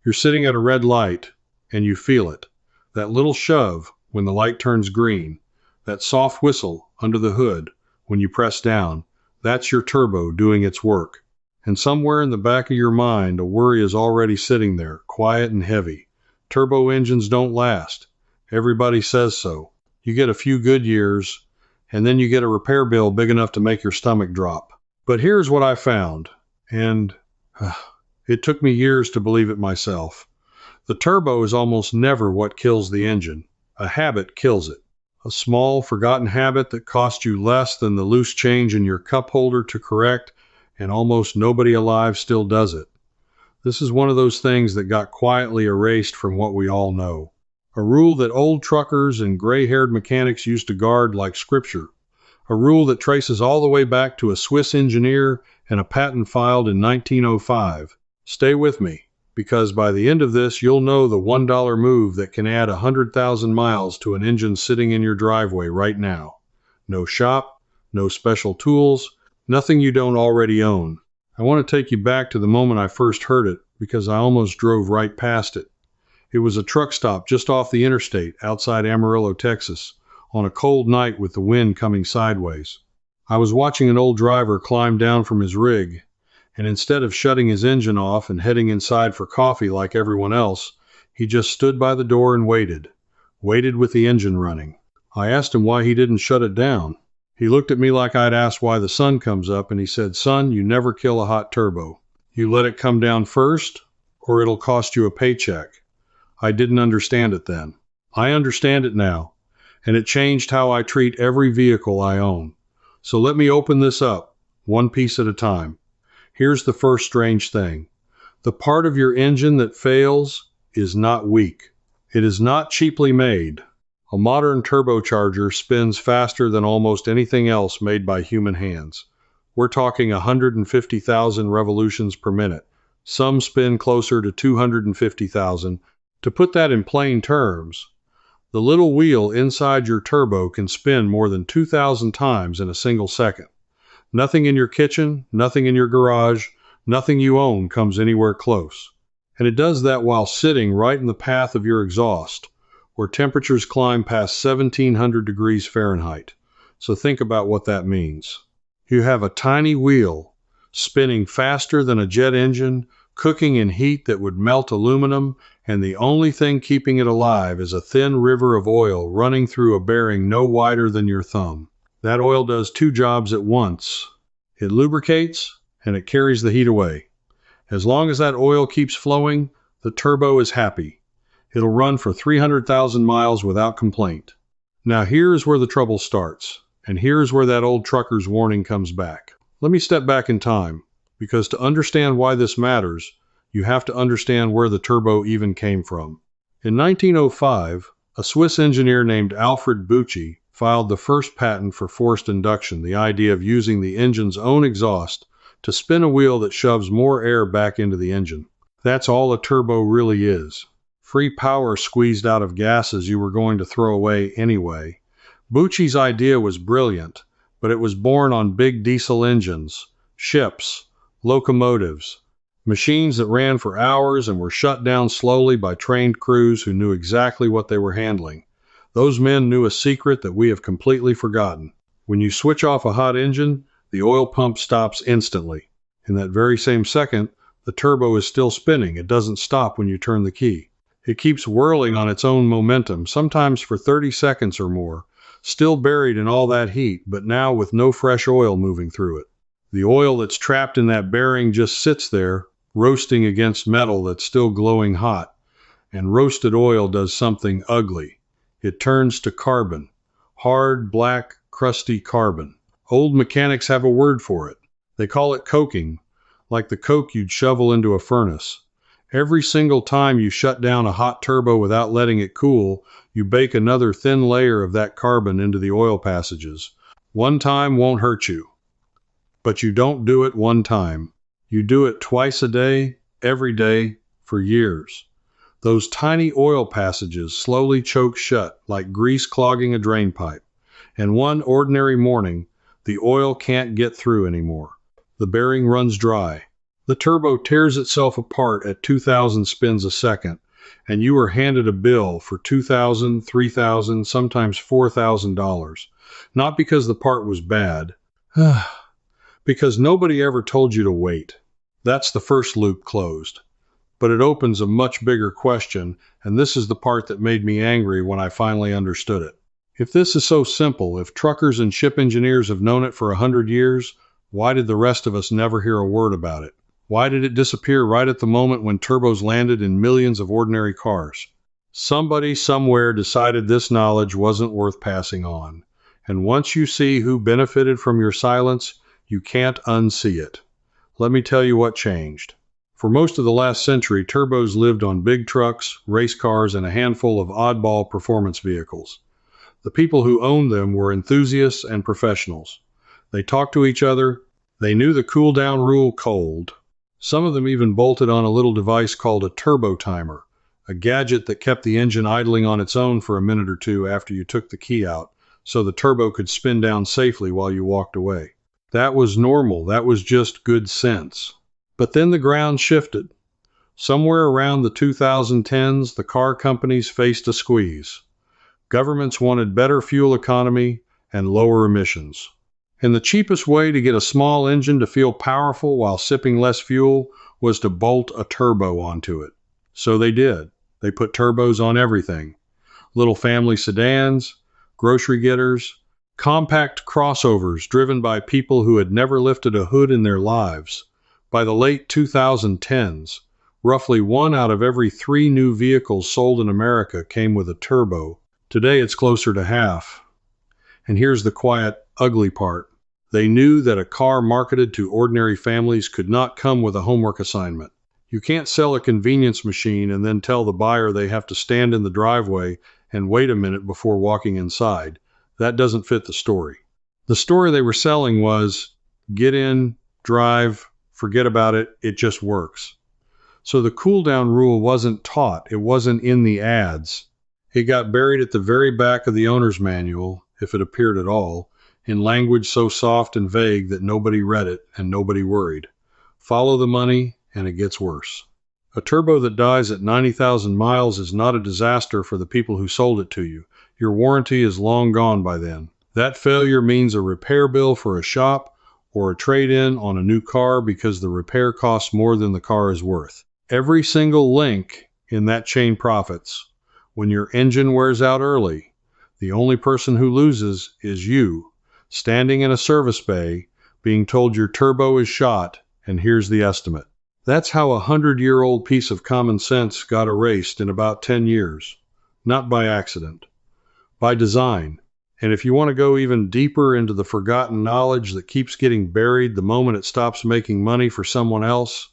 You're sitting at a red light, and you feel it. That little shove when the light turns green, that soft whistle under the hood when you press down, that's your turbo doing its work. And somewhere in the back of your mind, a worry is already sitting there, quiet and heavy. Turbo engines don't last. Everybody says so. You get a few good years, and then you get a repair bill big enough to make your stomach drop. But here's what I found, and it took me years to believe it myself. The turbo is almost never what kills the engine. A habit kills it. A small, forgotten habit that cost you less than the loose change in your cup holder to correct, and almost nobody alive still does it. This is one of those things that got quietly erased from what we all know. A rule that old truckers and gray-haired mechanics used to guard like scripture. A rule that traces all the way back to a Swiss engineer and a patent filed in 1905. Stay with me, because by the end of this, you'll know the $1 move that can add 100,000 miles to an engine sitting in your driveway right now. No shop, no special tools, nothing you don't already own. I want to take you back to the moment I first heard it, because I almost drove right past it. It was a truck stop just off the interstate outside Amarillo, Texas, on a cold night with the wind coming sideways. I was watching an old driver climb down from his rig, and instead of shutting his engine off and heading inside for coffee like everyone else, he just stood by the door and waited with the engine running. I asked him why he didn't shut it down. He looked at me like I'd asked why the sun comes up, and he said, "Son, you never kill a hot turbo. You let it come down first, or it'll cost you a paycheck." I didn't understand it then. I understand it now, and it changed how I treat every vehicle I own. So let me open this up, one piece at a time. Here's the first strange thing. The part of your engine that fails is not weak. It is not cheaply made. A modern turbocharger spins faster than almost anything else made by human hands. We're talking 150,000 revolutions per minute. Some spin closer to 250,000. To put that in plain terms, the little wheel inside your turbo can spin more than 2,000 times in a single second. Nothing in your kitchen, nothing in your garage, nothing you own comes anywhere close. And it does that while sitting right in the path of your exhaust, where temperatures climb past 1,700 degrees Fahrenheit. So think about what that means. You have a tiny wheel spinning faster than a jet engine, cooking in heat that would melt aluminum, and the only thing keeping it alive is a thin river of oil running through a bearing no wider than your thumb. That oil does two jobs at once. It lubricates, and it carries the heat away. As long as that oil keeps flowing, the turbo is happy. It'll run for 300,000 miles without complaint. Now here's where the trouble starts, and here's where that old trucker's warning comes back. Let me step back in time, because to understand why this matters, you have to understand where the turbo even came from. In 1905, a Swiss engineer named Alfred Bucci filed the first patent for forced induction, the idea of using the engine's own exhaust to spin a wheel that shoves more air back into the engine. That's all a turbo really is. Free power squeezed out of gases you were going to throw away anyway. Bucci's idea was brilliant, but it was born on big diesel engines, ships, locomotives, machines that ran for hours and were shut down slowly by trained crews who knew exactly what they were handling. Those men knew a secret that we have completely forgotten. When you switch off a hot engine, the oil pump stops instantly. In that very same second, the turbo is still spinning. It doesn't stop when you turn the key. It keeps whirling on its own momentum, sometimes for 30 seconds or more, still buried in all that heat, but now with no fresh oil moving through it. The oil that's trapped in that bearing just sits there, roasting against metal that's still glowing hot. And roasted oil does something ugly. It turns to carbon. Hard, black, crusty carbon. Old mechanics have a word for it. They call it coking, like the coke you'd shovel into a furnace. Every single time you shut down a hot turbo without letting it cool, you bake another thin layer of that carbon into the oil passages. One time won't hurt you. But you don't do it one time. You do it twice a day, every day, for years. Those tiny oil passages slowly choke shut like grease clogging a drain pipe. And one ordinary morning, the oil can't get through anymore. The bearing runs dry. The turbo tears itself apart at 2,000 spins a second, and you are handed a bill for $2,000, $3,000, sometimes $4,000. Not because the part was bad, because nobody ever told you to wait. That's the first loop closed. But it opens a much bigger question, and this is the part that made me angry when I finally understood it. If this is so simple, if truckers and ship engineers have known it for 100 years, why did the rest of us never hear a word about it? Why did it disappear right at the moment when turbos landed in millions of ordinary cars? Somebody somewhere decided this knowledge wasn't worth passing on. And once you see who benefited from your silence, you can't unsee it. Let me tell you what changed. For most of the last century, turbos lived on big trucks, race cars, and a handful of oddball performance vehicles. The people who owned them were enthusiasts and professionals. They talked to each other. They knew the cool-down rule cold. Some of them even bolted on a little device called a turbo timer, a gadget that kept the engine idling on its own for a minute or two after you took the key out, so the turbo could spin down safely while you walked away. That was normal. That was just good sense. But then the ground shifted. Somewhere around the 2010s, the car companies faced a squeeze. Governments wanted better fuel economy and lower emissions. And the cheapest way to get a small engine to feel powerful while sipping less fuel was to bolt a turbo onto it. So they did. They put turbos on everything. Little family sedans, grocery getters, compact crossovers driven by people who had never lifted a hood in their lives. By the late 2010s, roughly 1 out of every 3 new vehicles sold in America came with a turbo. Today it's closer to half. And here's the quiet, ugly part. They knew that a car marketed to ordinary families could not come with a homework assignment. You can't sell a convenience machine and then tell the buyer they have to stand in the driveway and wait a minute before walking inside. That doesn't fit the story. The story they were selling was, get in, drive, forget about it, it just works. So the cool-down rule wasn't taught, it wasn't in the ads. It got buried at the very back of the owner's manual, if it appeared at all, in language so soft and vague that nobody read it and nobody worried. Follow the money, and it gets worse. A turbo that dies at 90,000 miles is not a disaster for the people who sold it to you. Your warranty is long gone by then. That failure means a repair bill for a shop or a trade-in on a new car because the repair costs more than the car is worth. Every single link in that chain profits. When your engine wears out early, the only person who loses is you, standing in a service bay, being told your turbo is shot, and here's the estimate. That's how a 100-year-old piece of common sense got erased in about 10 years. Not by accident. By design. And if you want to go even deeper into the forgotten knowledge that keeps getting buried the moment it stops making money for someone else,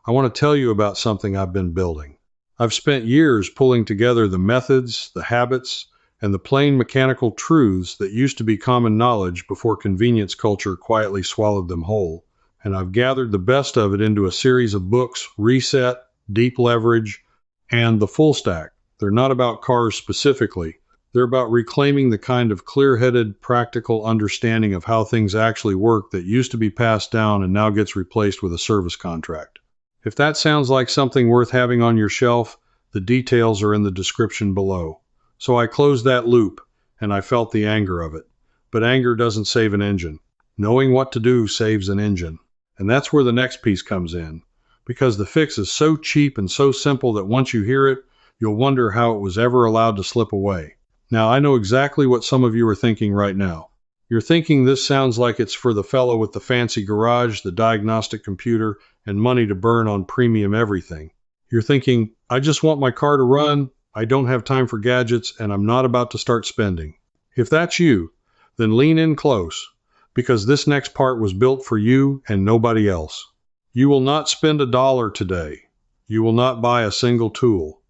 I want to tell you about something I've been building. I've spent years pulling together the methods, the habits, and the plain mechanical truths that used to be common knowledge before convenience culture quietly swallowed them whole. And I've gathered the best of it into a series of books, Reset, Deep Leverage, and The Full Stack. They're not about cars specifically. They're about reclaiming the kind of clear-headed, practical understanding of how things actually work that used to be passed down and now gets replaced with a service contract. If that sounds like something worth having on your shelf, the details are in the description below. So I closed that loop, and I felt the anger of it. But anger doesn't save an engine. Knowing what to do saves an engine. And that's where the next piece comes in. Because the fix is so cheap and so simple that once you hear it, you'll wonder how it was ever allowed to slip away. Now, I know exactly what some of you are thinking right now. You're thinking this sounds like it's for the fellow with the fancy garage, the diagnostic computer, and money to burn on premium everything. You're thinking, I just want my car to run, I don't have time for gadgets, and I'm not about to start spending. If that's you, then lean in close, because this next part was built for you and nobody else. You will not spend $1 today. You will not buy a single tool.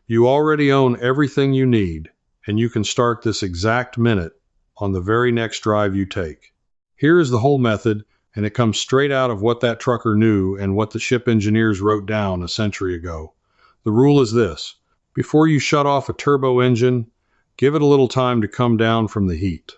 You already own everything you need, and you can start this exact minute on the very next drive you take. Here is the whole method, and it comes straight out of what that trucker knew and what the ship engineers wrote down a century ago. The rule is this: before you shut off a turbo engine, give it a little time to come down from the heat.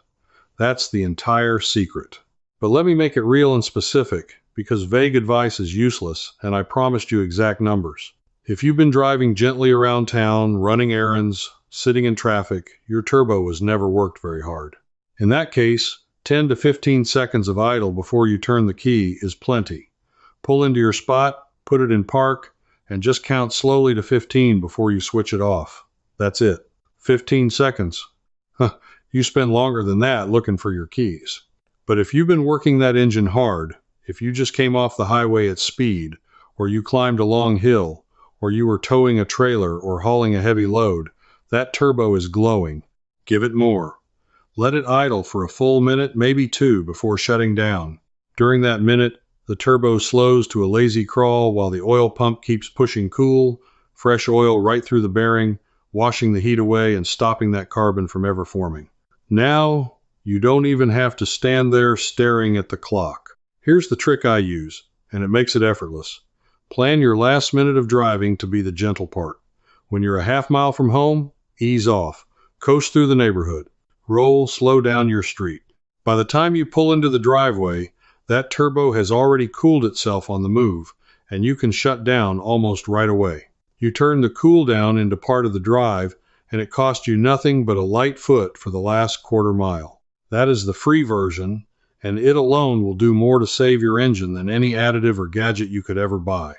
That's the entire secret. But let me make it real and specific, because vague advice is useless, and I promised you exact numbers. If you've been driving gently around town, running errands, sitting in traffic, your turbo has never worked very hard. In that case, 10 to 15 seconds of idle before you turn the key is plenty. Pull into your spot, put it in park, and just count slowly to 15 before you switch it off. That's it. 15 seconds. You spend longer than that looking for your keys. But if you've been working that engine hard, if you just came off the highway at speed, or you climbed a long hill, or you were towing a trailer or hauling a heavy load, that turbo is glowing. Give it more. Let it idle for a full minute, maybe two, before shutting down. During that minute, the turbo slows to a lazy crawl while the oil pump keeps pushing cool, fresh oil right through the bearing, washing the heat away and stopping that carbon from ever forming. Now, you don't even have to stand there staring at the clock. Here's the trick I use, and it makes it effortless. Plan your last minute of driving to be the gentle part. When you're a half mile from home, ease off. Coast through the neighborhood. Roll, slow down your street. By the time you pull into the driveway, that turbo has already cooled itself on the move, and you can shut down almost right away. You turn the cool down into part of the drive, and it costs you nothing but a light foot for the last quarter mile. That is the free version, and it alone will do more to save your engine than any additive or gadget you could ever buy.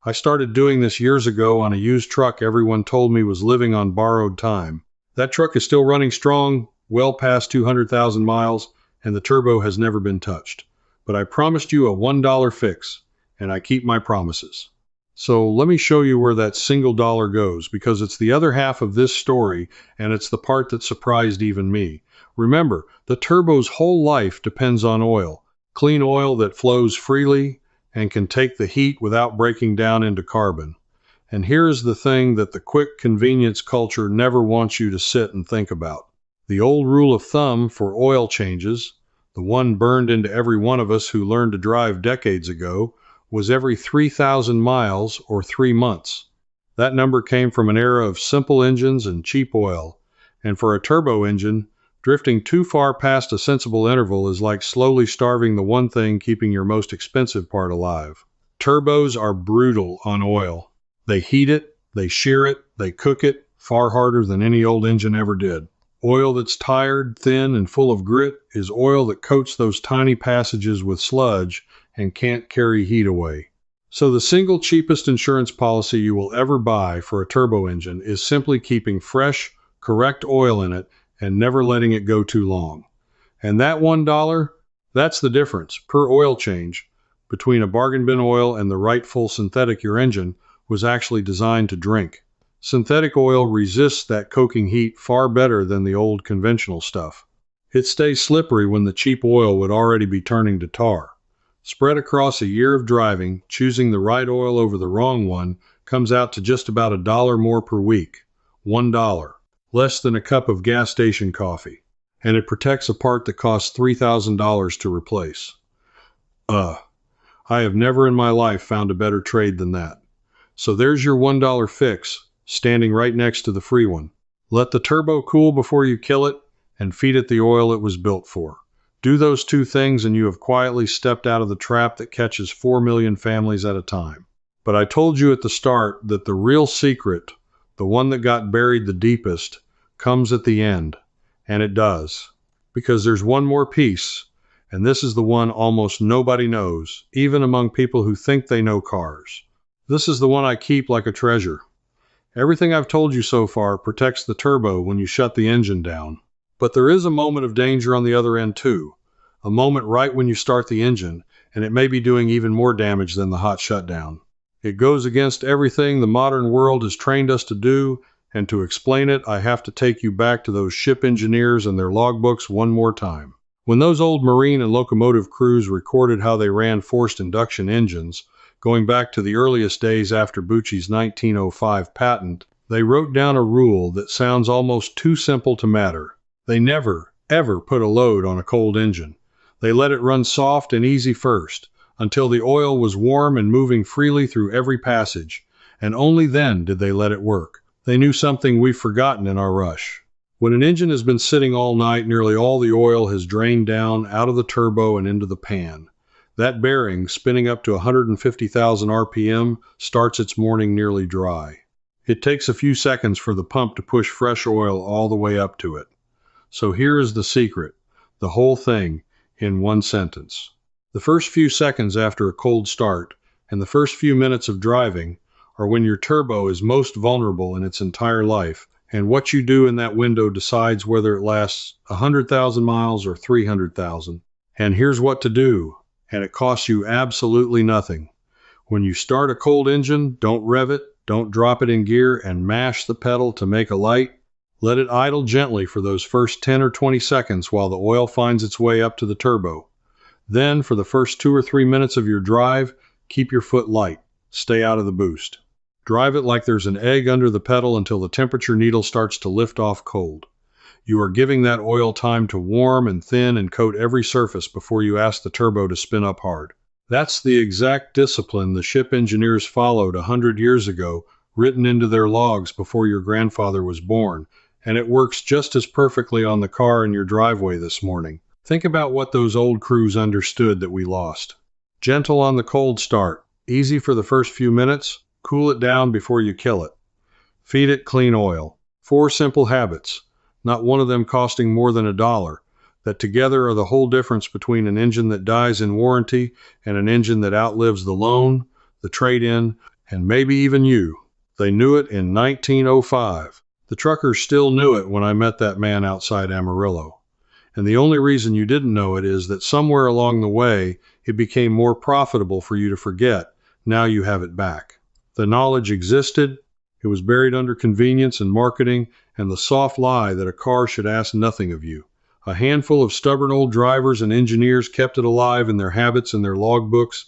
I started doing this years ago on a used truck everyone told me was living on borrowed time. That truck is still running strong, well past 200,000 miles, and the turbo has never been touched. But I promised you a $1 fix, and I keep my promises. So let me show you where that single dollar goes, because it's the other half of this story, and it's the part that surprised even me. Remember, the turbo's whole life depends on oil, clean oil that flows freely and can take the heat without breaking down into carbon. And here's the thing that the quick convenience culture never wants you to sit and think about. The old rule of thumb for oil changes, the one burned into every one of us who learned to drive decades ago, was every 3,000 miles or 3 months. That number came from an era of simple engines and cheap oil, and for a turbo engine, drifting too far past a sensible interval is like slowly starving the one thing keeping your most expensive part alive. Turbos are brutal on oil. They heat it, they shear it, they cook it, far harder than any old engine ever did. Oil that's tired, thin, and full of grit is oil that coats those tiny passages with sludge and can't carry heat away. So the single cheapest insurance policy you will ever buy for a turbo engine is simply keeping fresh, correct oil in it and never letting it go too long. And that $1, that's the difference, per oil change, between a bargain bin oil and the rightful synthetic your engine was actually designed to drink. Synthetic oil resists that coking heat far better than the old conventional stuff. It stays slippery when the cheap oil would already be turning to tar. Spread across a year of driving, choosing the right oil over the wrong one comes out to just about $1 more per week. $1. Less than a cup of gas station coffee. And it protects a part that costs $3,000 to replace. I have never in my life found a better trade than that. So there's your $1 fix, standing right next to the free one. Let the turbo cool before you kill it, and feed it the oil it was built for. Do those two things and you have quietly stepped out of the trap that catches 4 million families at a time. But I told you at the start that the real secret, the one that got buried the deepest, comes at the end. And it does. Because there's one more piece, and this is the one almost nobody knows, even among people who think they know cars. This is the one I keep like a treasure. Everything I've told you so far protects the turbo when you shut the engine down. But there is a moment of danger on the other end too. A moment right when you start the engine, and it may be doing even more damage than the hot shutdown. It goes against everything the modern world has trained us to do, and to explain it, I have to take you back to those ship engineers and their logbooks one more time. When those old marine and locomotive crews recorded how they ran forced induction engines, going back to the earliest days after Bucci's 1905 patent, they wrote down a rule that sounds almost too simple to matter. They never, ever put a load on a cold engine. They let it run soft and easy first, until the oil was warm and moving freely through every passage, and only then did they let it work. They knew something we've forgotten in our rush. When an engine has been sitting all night, nearly all the oil has drained down out of the turbo and into the pan. That bearing, spinning up to 150,000 RPM, starts its morning nearly dry. It takes a few seconds for the pump to push fresh oil all the way up to it. So here is the secret, the whole thing, in one sentence. The first few seconds after a cold start and the first few minutes of driving are when your turbo is most vulnerable in its entire life, and what you do in that window decides whether it lasts 100,000 miles or 300,000. And here's what to do, and it costs you absolutely nothing. When you start a cold engine, don't rev it, don't drop it in gear, and mash the pedal to make a light. Let it idle gently for those first 10 or 20 seconds while the oil finds its way up to the turbo. Then, for the first 2 or 3 minutes of your drive, keep your foot light. Stay out of the boost. Drive it like there's an egg under the pedal until the temperature needle starts to lift off cold. You are giving that oil time to warm and thin and coat every surface before you ask the turbo to spin up hard. That's the exact discipline the ship engineers followed 100 years ago, written into their logs before your grandfather was born, and it works just as perfectly on the car in your driveway this morning. Think about what those old crews understood that we lost. Gentle on the cold start, easy for the first few minutes, cool it down before you kill it. Feed it clean oil. 4 simple habits, not one of them costing more than $1, that together are the whole difference between an engine that dies in warranty and an engine that outlives the loan, the trade-in, and maybe even you. They knew it in 1905. The truckers still knew it when I met that man outside Amarillo. And the only reason you didn't know it is that somewhere along the way, it became more profitable for you to forget. Now you have it back. The knowledge existed. It was buried under convenience and marketing and the soft lie that a car should ask nothing of you. A handful of stubborn old drivers and engineers kept it alive in their habits and their logbooks,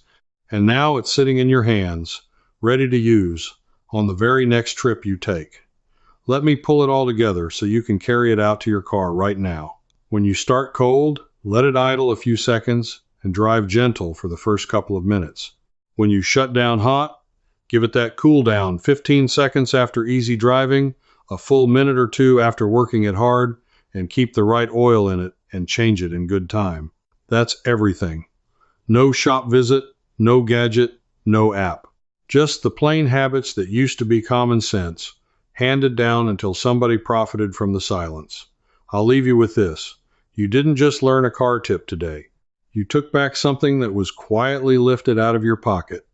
and now it's sitting in your hands, ready to use, on the very next trip you take. Let me pull it all together so you can carry it out to your car right now. When you start cold, let it idle a few seconds and drive gentle for the first couple of minutes. When you shut down hot, give it that cool down 15 seconds after easy driving, a full minute or 2 after working it hard, and keep the right oil in it and change it in good time. That's everything. No shop visit, no gadget, no app. Just the plain habits that used to be common sense, handed down until somebody profited from the silence. I'll leave you with this. You didn't just learn a car tip today. You took back something that was quietly lifted out of your pocket.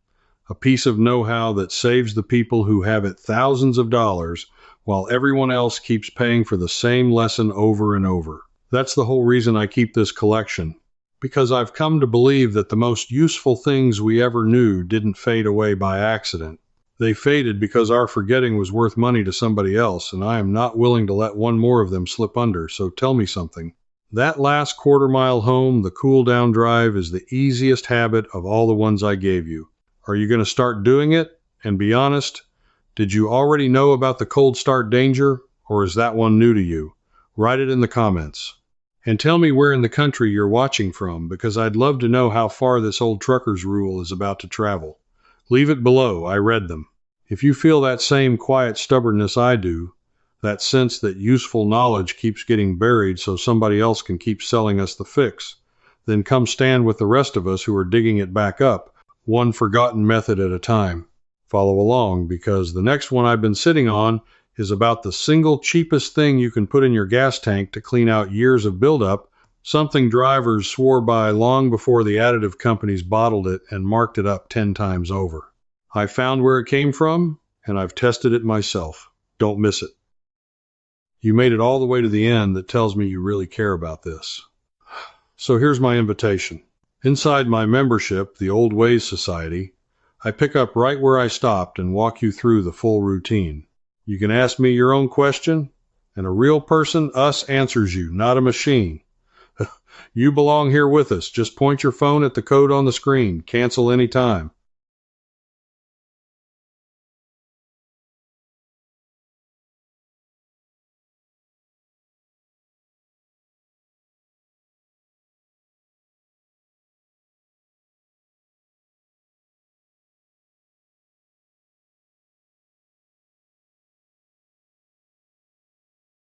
A piece of know-how that saves the people who have it thousands of dollars while everyone else keeps paying for the same lesson over and over. That's the whole reason I keep this collection, because I've come to believe that the most useful things we ever knew didn't fade away by accident. They faded because our forgetting was worth money to somebody else, and I am not willing to let one more of them slip under, so tell me something. That last quarter-mile home, the cool-down drive, is the easiest habit of all the ones I gave you. Are you going to start doing it? And be honest, did you already know about the cold start danger, or is that one new to you? Write it in the comments. And tell me where in the country you're watching from, because I'd love to know how far this old trucker's rule is about to travel. Leave it below, I read them. If you feel that same quiet stubbornness I do, that sense that useful knowledge keeps getting buried so somebody else can keep selling us the fix, then come stand with the rest of us who are digging it back up, one forgotten method at a time. Follow along, because the next one I've been sitting on is about the single cheapest thing you can put in your gas tank to clean out years of buildup, something drivers swore by long before the additive companies bottled it and marked it up 10 times over. I found where it came from, and I've tested it myself. Don't miss it. You made it all the way to the end. That tells me you really care about this. So here's my invitation. Inside my membership, the Old Ways Society, I pick up right where I stopped and walk you through the full routine. You can ask me your own question, and a real person, us, answers you, not a machine. You belong here with us. Just point your phone at the code on the screen. Cancel anytime.